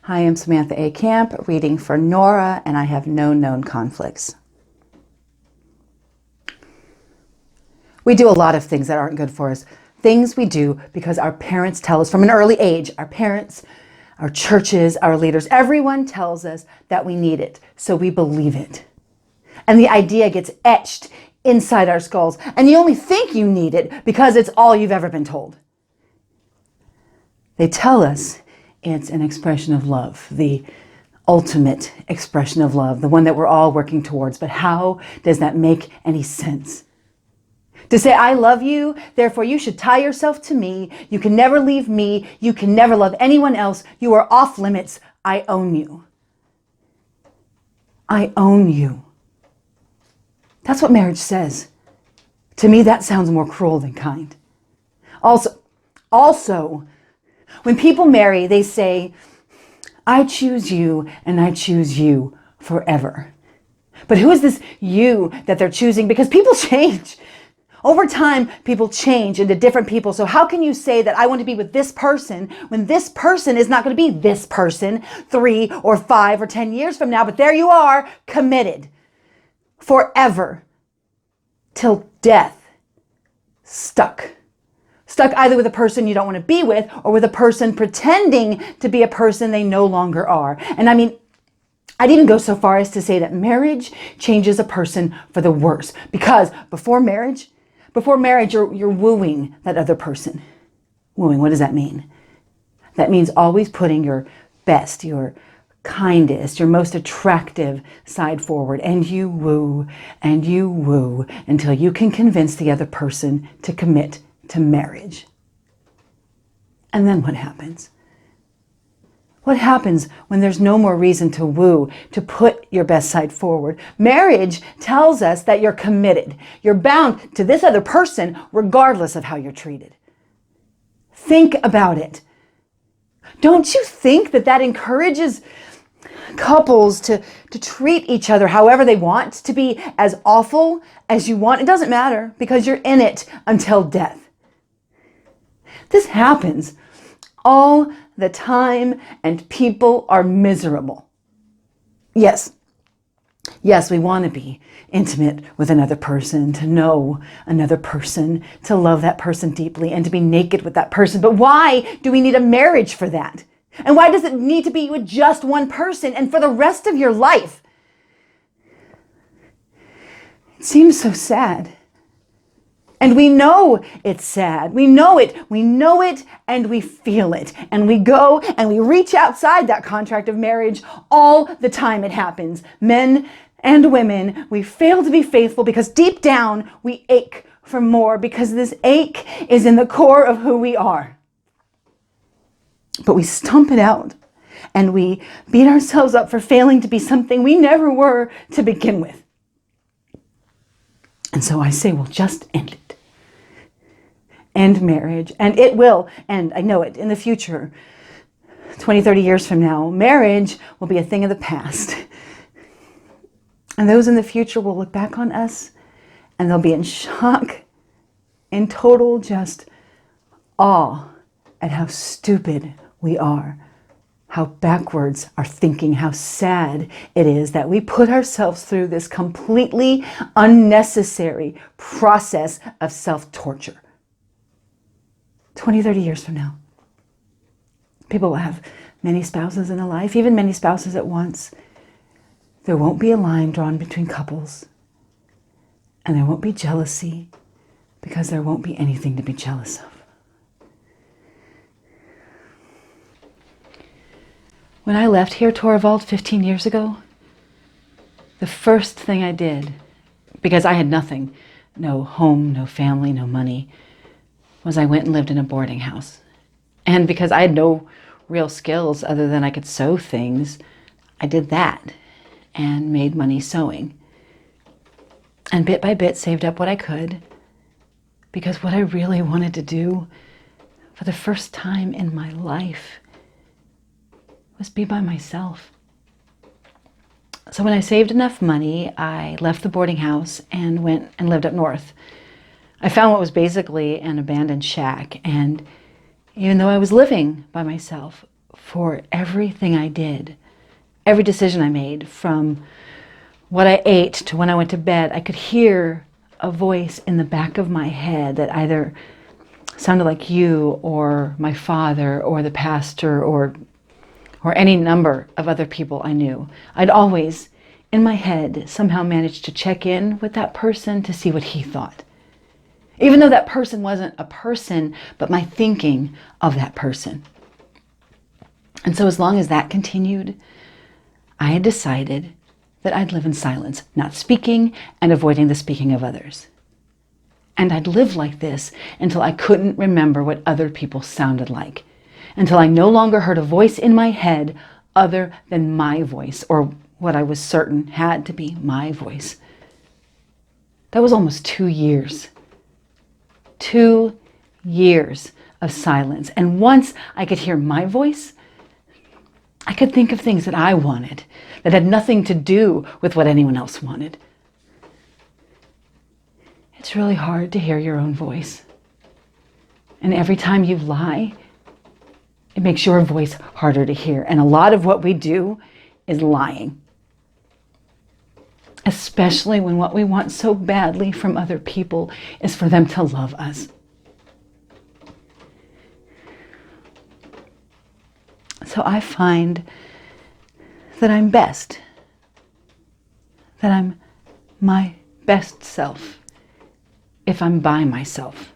Hi, I'm Samantha A. Camp, reading for Nora, and I have no known conflicts. We do a lot of things that aren't good for us. Things we do because our parents tell us from an early age. Our parents, our churches, our leaders, everyone tells us that we need it, so we believe it. And the idea gets etched inside our skulls, and you only think you need it because it's all you've ever been told. They tell us it's an expression of love, the ultimate expression of love, the one that we're all working towards. But how does that make any sense? To say, I love you, therefore you should tie yourself to me. You can never leave me. You can never love anyone else. You are off limits. I own you. I own you. That's what marriage says. To me, that sounds more cruel than kind. Also, when people marry, they say, I choose you and I choose you forever. But who is this you that they're choosing? Because people change. Over time, people change into different people. So how can you say that I want to be with this person when this person is not going to be this person 3 or 5 or 10 years from now? But there you are, committed forever till death, stuck. Stuck either with a person you don't want to be with or with a person pretending to be a person they no longer are. And I mean, I'd even go so far as to say that marriage changes a person for the worse. Because before marriage, you're wooing that other person. Wooing, what does that mean? That means always putting your best, your kindest, your most attractive side forward. And you woo until you can convince the other person to commit to marriage. And then what happens? What happens when there's no more reason to woo, to put your best side forward? Marriage tells us that you're committed. You're bound to this other person regardless of how you're treated. Think about it. Don't you think that encourages couples to treat each other however they want, to be as awful as you want? It doesn't matter because you're in it until death. This happens all the time and people are miserable. Yes, we want to be intimate with another person, to know another person, to love that person deeply and to be naked with that person. But why do we need a marriage for that? And why does it need to be with just one person and for the rest of your life? It seems so sad. And we know it's sad. We know it, and we feel it. And we go and we reach outside that contract of marriage all the time. It happens. Men and women, we fail to be faithful because deep down we ache for more, because this ache is in the core of who we are. But we stomp it out and we beat ourselves up for failing to be something we never were to begin with. And so I say, well, just end it. End marriage, and it will end. I know it. In the future, 20, 30 years from now, marriage will be a thing of the past. And those in the future will look back on us and they'll be in shock, in total just awe at how stupid we are, how backwards our thinking, how sad it is that we put ourselves through this completely unnecessary process of self-torture. 20, 30 years from now, people will have many spouses in a life, even many spouses at once. There won't be a line drawn between couples, and there won't be jealousy because there won't be anything to be jealous of. When I left here, Torvald, 15 years ago, the first thing I did, because I had nothing, no home, no family, no money, was I went and lived in a boarding house. And because I had no real skills other than I could sew things, I did that and made money sewing. And bit by bit saved up what I could, because what I really wanted to do for the first time in my life was be by myself. So when I saved enough money, I left the boarding house and went and lived up north. I found what was basically an abandoned shack, and even though I was living by myself for everything I did, every decision I made, from what I ate to when I went to bed. I could hear a voice in the back of my head that either sounded like you or my father or the pastor or any number of other people I knew. I'd always, in my head, somehow managed to check in with that person to see what he thought. Even though that person wasn't a person, but my thinking of that person. And so as long as that continued, I had decided that I'd live in silence, not speaking and avoiding the speaking of others. And I'd live like this until I couldn't remember what other people sounded like, until I no longer heard a voice in my head other than my voice, or what I was certain had to be my voice. That was almost 2 years. 2 years of silence. And once I could hear my voice, I could think of things that I wanted, that had nothing to do with what anyone else wanted. It's really hard to hear your own voice. And every time you lie, it makes your voice harder to hear. And a lot of what we do is lying. Especially when what we want so badly from other people is for them to love us. So I find that I'm best, that I'm my best self if I'm by myself.